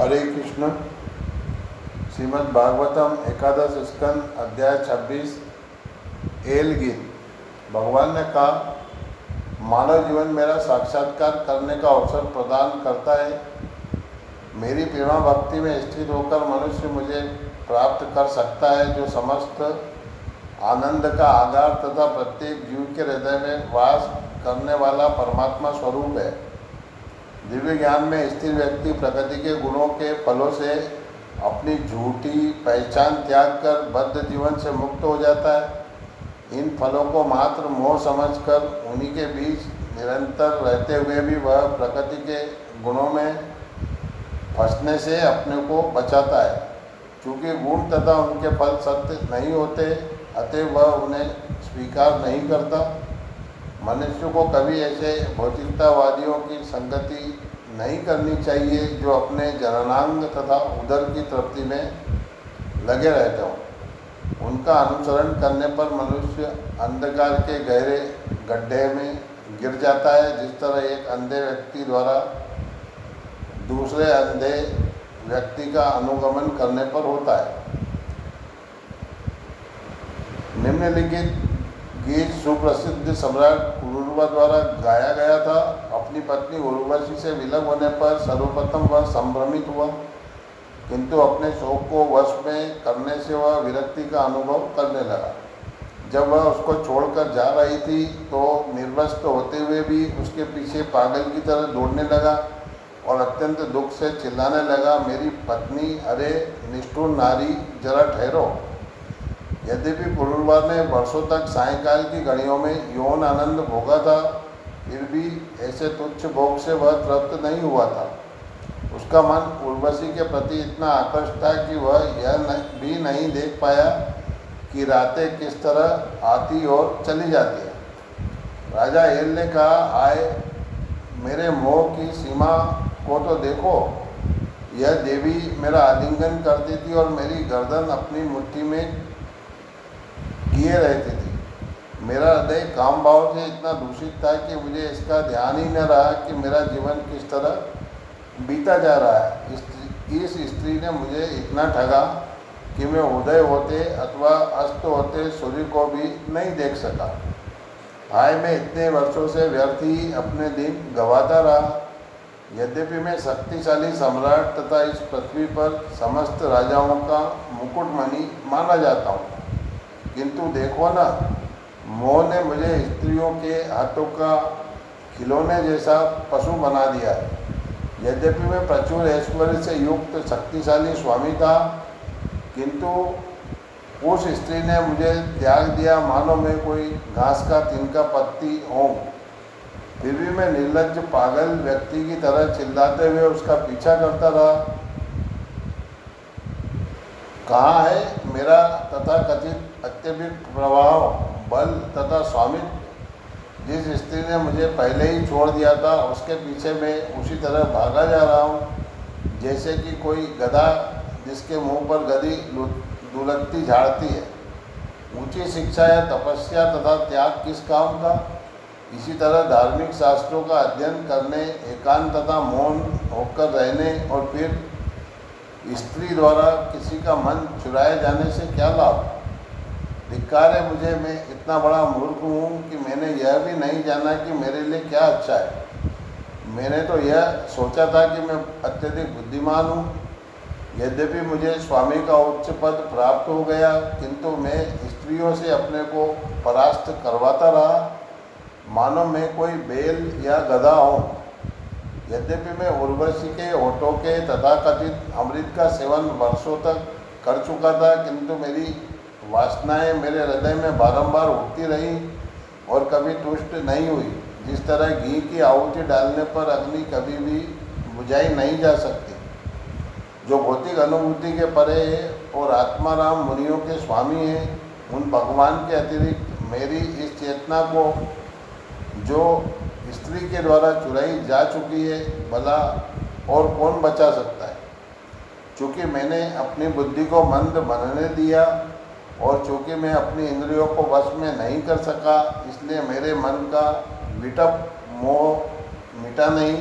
हरे कृष्ण। श्रीमद् भागवतम एकादश स्कंद अध्याय 26 एल गीत। भगवान ने कहा, मानव जीवन मेरा साक्षात्कार करने का अवसर प्रदान करता है। मेरी प्रेमा भक्ति में स्थित होकर मनुष्य मुझे प्राप्त कर सकता है, जो समस्त आनंद का आधार तथा प्रत्येक जीव के हृदय में वास करने वाला परमात्मा स्वरूप है। दिव्य ज्ञान में स्थिर व्यक्ति प्रकृति के गुणों के फलों से अपनी झूठी पहचान त्याग कर बद्ध जीवन से मुक्त हो जाता है। इन फलों को मात्र मोह समझकर उन्हीं के बीच निरंतर रहते हुए भी वह प्रकृति के गुणों में फंसने से अपने को बचाता है। चूँकि गुण तथा उनके फल सत्य नहीं होते, अतः वह उन्हें स्वीकार नहीं करता। मनुष्य को कभी ऐसे भौतिकतावादियों की संगति नहीं करनी चाहिए जो अपने जननांग तथा उदर की तृप्ति में लगे रहते हों। उनका अनुसरण करने पर मनुष्य अंधकार के गहरे गड्ढे में गिर जाता है, जिस तरह एक अंधे व्यक्ति द्वारा दूसरे अंधे व्यक्ति का अनुगमन करने पर होता है। निम्नलिखित गीत सुप्रसिद्ध सम्राट पुरुरवा द्वारा गाया गया था। अपनी पत्नी उर्वशी से विलग होने पर सर्वप्रथम वह संभ्रमित हुआ, किंतु अपने शोक को वश में करने से वह विरक्ति का अनुभव करने लगा। जब वह उसको छोड़कर जा रही थी तो निर्वस्त्र होते हुए भी उसके पीछे पागल की तरह दौड़ने लगा और अत्यंत दुख से चिल्लाने लगा, मेरी पत्नी, अरे निष्ठुर नारी, जरा ठहरो। यद्यपि पुरुरवा ने वर्षों तक सायंकाल की घड़ियों में यौन आनंद भोगा था, फिर भी ऐसे तुच्छ भोग से वह तृप्त नहीं हुआ था। उसका मन उर्वशी के प्रति इतना आकृष्ट था कि वह यह भी नहीं देख पाया कि रातें किस तरह आती और चली जाती है। राजा एल ने कहा, आए मेरे मोह की सीमा को तो देखो। यह देवी मेरा आलिंगन करती थी और मेरी गर्दन अपनी मुट्ठी में किए रहती थी। मेरा हृदय काम भाव से इतना दूषित था कि मुझे इसका ध्यान ही न रहा कि मेरा जीवन किस तरह बीता जा रहा है। इस स्त्री ने मुझे इतना ठगा कि मैं उदय होते अथवा अस्त होते सूर्य को भी नहीं देख सका। हाय, मैं इतने वर्षों से व्यर्थ ही अपने दिन गंवाता रहा। यद्यपि मैं शक्तिशाली सम्राट तथा इस पृथ्वी पर समस्त राजाओं का मुकुटमणि माना जाता हूँ, किंतु देखो ना, मोह ने मुझे स्त्रियों के हाथों का खिलौने जैसा पशु बना दिया है। यद्यपि मैं प्रचुर ऐश्वर्य से युक्त शक्तिशाली स्वामी था, किंतु उस स्त्री ने मुझे त्याग दिया मानो मैं कोई घास का तिनका पत्ती हूँ। फिर भी मैं निर्लज्ज पागल व्यक्ति की तरह चिल्लाते हुए उसका पीछा करता रहा। कहाँ है मेरा तथाकथित अत्यधिक प्रभाव, बल तथा स्वामित्व? जिस स्त्री ने मुझे पहले ही छोड़ दिया था, उसके पीछे मैं उसी तरह भागा जा रहा हूँ जैसे कि कोई गधा जिसके मुंह पर गधी दुलत्ती झाड़ती है। ऊंची शिक्षा या तपस्या तथा त्याग किस काम का? इसी तरह धार्मिक शास्त्रों का अध्ययन करने, एकांत तथा मौन होकर रहने और फिर स्त्री द्वारा किसी का मन चुराए जाने से क्या लाभ? धिक्कार है मुझे, मैं इतना बड़ा मूर्ख हूँ कि मैंने यह भी नहीं जाना कि मेरे लिए क्या अच्छा है। मैंने तो यह सोचा था कि मैं अत्यधिक बुद्धिमान हूँ। यद्यपि मुझे स्वामी का उच्च पद प्राप्त हो गया, किंतु मैं स्त्रियों से अपने को परास्त करवाता रहा मानो मैं कोई बैल या गधा हूँ। यद्यपि मैं उर्वशी के होठों के तथाकथित अमृत का सेवन वर्षों तक कर चुका था, किंतु मेरी वासनाएं मेरे हृदय में बारंबार उठती रही और कभी तुष्ट नहीं हुई। जिस तरह घी की आहुति डालने पर अग्नि कभी भी बुझाई नहीं जा सकती। जो भौतिक अनुभूति के परे है और आत्माराम मुनियों के स्वामी हैं, उन भगवान के अतिरिक्त मेरी इस चेतना को जो स्त्री के द्वारा चुराई जा चुकी है, भला और कौन बचा सकता है? चूँकि मैंने अपनी बुद्धि को मंद बनने दिया और चूँकि मैं अपनी इंद्रियों को वश में नहीं कर सका, इसलिए मेरे मन का विटप मोह मिटा नहीं।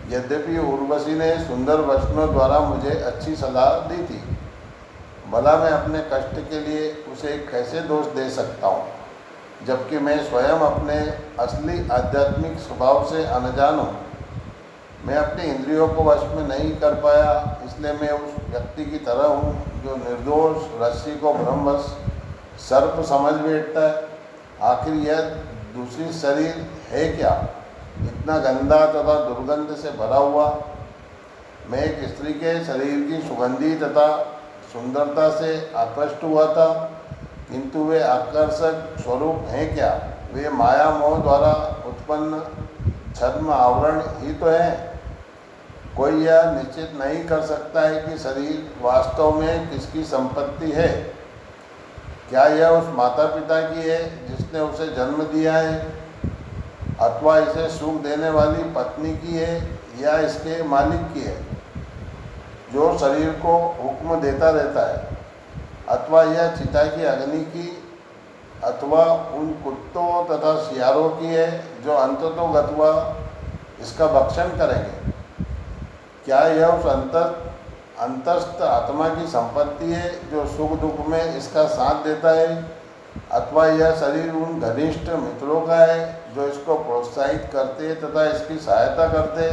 यद्यपि उर्वशी ने सुंदर वचनों द्वारा मुझे अच्छी सलाह दी थी, भला मैं अपने कष्ट के लिए उसे कैसे दोष दे सकता हूँ, जबकि मैं स्वयं अपने असली आध्यात्मिक स्वभाव से अनजान हूँ। मैं अपनी इंद्रियों को वश में नहीं कर पाया, इसलिए मैं उस व्यक्ति की तरह हूँ जो निर्दोष रस्सी को भ्रमवश सर्प समझ बैठता है। आखिर यह दूसरी शरीर है क्या, इतना गंदा तथा दुर्गंध से भरा हुआ। मैं एक स्त्री के शरीर की सुगंधी तथा सुंदरता से आकृष्ट हुआ था, किंतु वे आकर्षक स्वरूप हैं क्या? वे माया मोह द्वारा उत्पन्न छद्म आवरण ही तो है। कोई यह निश्चित नहीं कर सकता है कि शरीर वास्तव में किसकी संपत्ति है। क्या यह उस माता पिता की है जिसने उसे जन्म दिया है, अथवा इसे सुख देने वाली पत्नी की है, या इसके मालिक की है जो शरीर को हुक्म देता रहता है, अथवा यह चिता की अग्नि की, अथवा उन कुत्तों तथा सियारों की है जो अंततोगत्वा इसका भक्षण करेंगे। क्या यह उस अंतस्थ आत्मा की संपत्ति है जो सुख दुख में इसका साथ देता है, अथवा यह शरीर उन घनिष्ठ मित्रों का है जो इसको प्रोत्साहित करते तथा इसकी सहायता करते।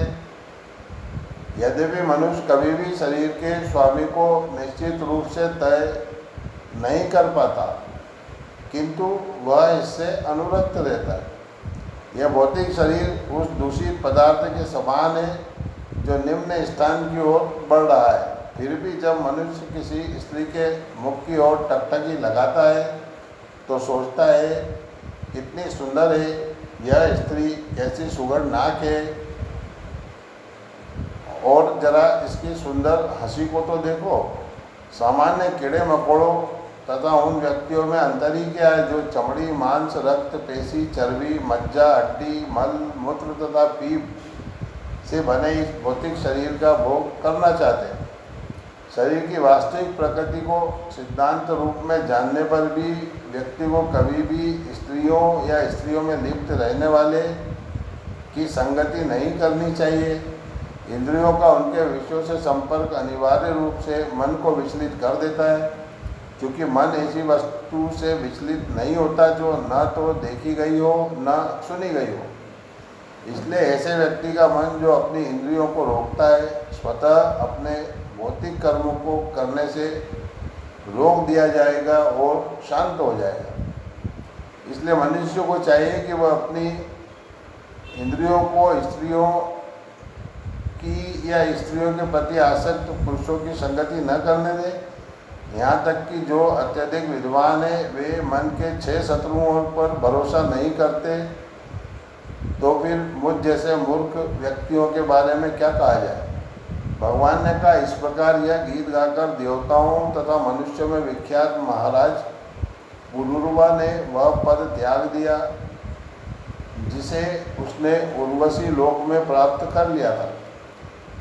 यद्यपि मनुष्य कभी भी शरीर के स्वामी को निश्चित रूप से तय नहीं कर पाता, किंतु वह इससे अनुरक्त रहता है। यह भौतिक शरीर उस दूषित पदार्थ के समान है जो निम्न स्थान की ओर बढ़ रहा है। फिर भी जब मनुष्य किसी स्त्री के मुख की ओर टकटकी लगाता है तो सोचता है, कितनी सुंदर है यह स्त्री, कैसी सुघड़ नाक है, और जरा इसकी सुंदर हंसी को तो देखो। सामान्य कीड़े मकोड़ों तथा उन व्यक्तियों में अंतर ही क्या है जो चमड़ी, मांस, रक्त, पेशी, चर्बी, मज्जा, हड्डी, मल, मूत्र तथा पीप से बने इस भौतिक शरीर का भोग करना चाहते हैं। शरीर की वास्तविक प्रकृति को सिद्धांत रूप में जानने पर भी व्यक्ति को कभी भी स्त्रियों या स्त्रियों में लिप्त रहने वाले की संगति नहीं करनी चाहिए। इंद्रियों का उनके विषयों से संपर्क अनिवार्य रूप से मन को विचलित कर देता है, क्योंकि मन ऐसी वस्तु से विचलित नहीं होता जो न तो देखी गई हो न सुनी गई हो। इसलिए ऐसे व्यक्ति का मन जो अपनी इंद्रियों को रोकता है, स्वतः अपने भौतिक कर्मों को करने से रोक दिया जाएगा और शांत हो जाएगा। इसलिए मनुष्य को चाहिए कि वह अपनी इंद्रियों को स्त्रियों की या स्त्रियों के प्रति आसक्त पुरुषों की संगति न करने दे। यहाँ तक कि जो अत्यधिक विद्वान है वे मन के 6 शत्रुओं पर भरोसा नहीं करते, तो फिर मुझ जैसे मूर्ख व्यक्तियों के बारे में क्या कहा जाए। भगवान ने कहा, इस प्रकार यह गीत गाकर देवताओं तथा मनुष्यों में विख्यात महाराज पुरुरवा ने वह पद त्याग दिया जिसे उसने उर्वशी लोक में प्राप्त कर लिया था।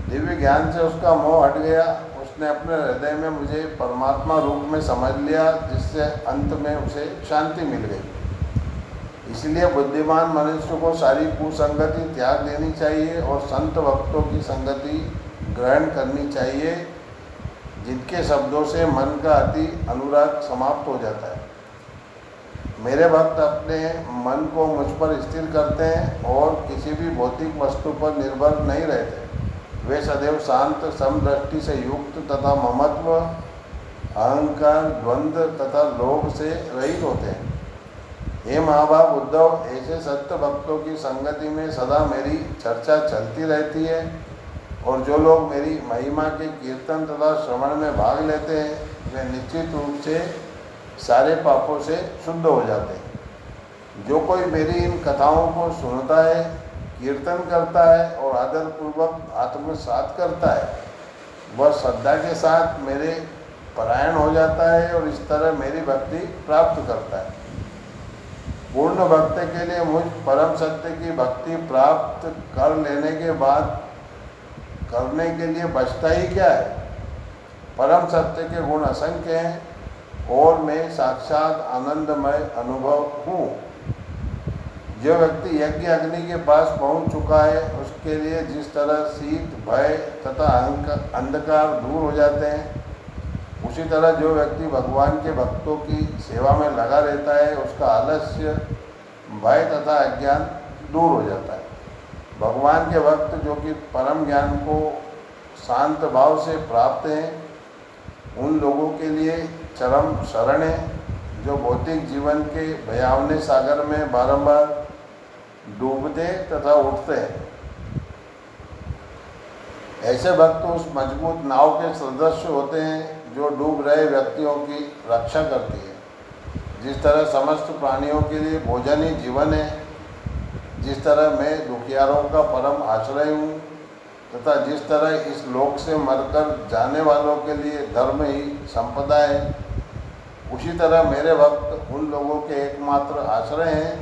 दिव्य ज्ञान से उसका मोह हट गया। उसने अपने हृदय में मुझे परमात्मा रूप में समझ लिया, जिससे अंत में उसे शांति मिल गई। इसलिए बुद्धिमान मनुष्य को सारी कुसंगति त्याग देनी चाहिए और संत भक्तों की संगति ग्रहण करनी चाहिए, जिनके शब्दों से मन का अति अनुराग समाप्त हो जाता है। मेरे भक्त अपने मन को मुझ पर स्थिर करते हैं और किसी भी भौतिक वस्तु पर निर्भर नहीं रहते। वे सदैव शांत, समदृष्टि से युक्त तथा ममत्व, अहंकार, द्वंद्व तथा लोभ से रहित होते हैं। हे महाभाव उद्धव, ऐसे सत्य भक्तों की संगति में सदा मेरी चर्चा चलती रहती है, और जो लोग मेरी महिमा के कीर्तन तथा श्रवण में भाग लेते हैं वे निश्चित रूप से सारे पापों से शुद्ध हो जाते हैं। जो कोई मेरी इन कथाओं को सुनता है, कीर्तन करता है और आदरपूर्वक आत्मसात करता है, वह श्रद्धा के साथ मेरे परायण हो जाता है और इस तरह मेरी भक्ति प्राप्त करता है। पूर्ण भक्त के लिए मुझ परम सत्य की भक्ति प्राप्त कर लेने के बाद करने के लिए बचता ही क्या है। परम सत्य के गुण असंख्य हैं और मैं साक्षात आनंदमय अनुभव हूँ। जो व्यक्ति यज्ञ अग्नि के पास पहुँच चुका है, के लिए जिस तरह शीत, भय तथा अंधकार दूर हो जाते हैं, उसी तरह जो व्यक्ति भगवान के भक्तों की सेवा में लगा रहता है उसका आलस्य, भय तथा अज्ञान दूर हो जाता है। भगवान के भक्त जो कि परम ज्ञान को शांत भाव से प्राप्त हैं, उन लोगों के लिए चरम शरण है जो भौतिक जीवन के भयावने सागर में बारंबार डूबते तथा उठते हैं। ऐसे भक्त उस मजबूत नाव के सदस्य होते हैं जो डूब रहे व्यक्तियों की रक्षा करती है। जिस तरह समस्त प्राणियों के लिए भोजन ही जीवन है, जिस तरह मैं दुखियारों का परम आश्रय हूँ तथा जिस तरह इस लोक से मरकर जाने वालों के लिए धर्म ही संपदा है, उसी तरह मेरे भक्त उन लोगों के एकमात्र आश्रय हैं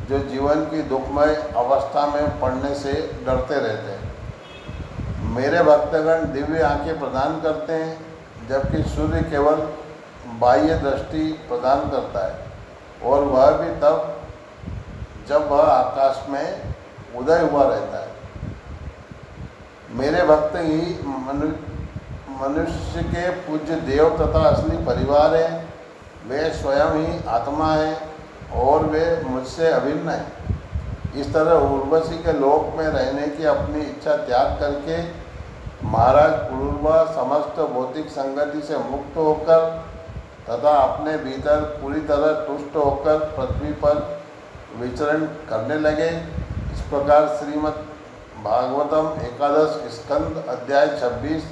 जो जीवन की दुखमय अवस्था में पड़ने से डरते रहते हैं। मेरे भक्तगण दिव्य आंखें प्रदान करते हैं, जबकि सूर्य केवल बाह्य दृष्टि प्रदान करता है और वह भी तब जब वह आकाश में उदय हुआ रहता है। मेरे भक्त ही मनुष्य के पूज्य देव तथा असली परिवार हैं। वे स्वयं ही आत्मा हैं और वे मुझसे अभिन्न हैं। इस तरह उर्वशी के लोक में रहने की अपनी इच्छा त्याग करके महाराज पुरुरवा समस्त भौतिक संगति से मुक्त होकर तथा अपने भीतर पूरी तरह तुष्ट होकर पृथ्वी पर विचरण करने लगे। इस प्रकार श्रीमद् भागवतम एकादश स्कंद अध्याय 26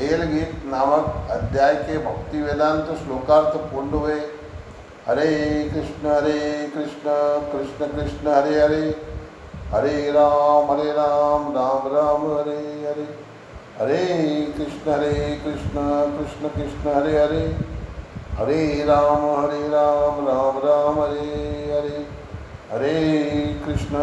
एल गीत नामक अध्याय के भक्ति वेदांत श्लोकार्थ पूर्ण हुए। हरे कृष्ण कृष्ण कृष्ण हरे हरे, हरे राम राम राम हरे हरे, हरे कृष्ण कृष्ण कृष्ण हरे हरे, हरे राम राम राम हरे हरे, हरे कृष्ण।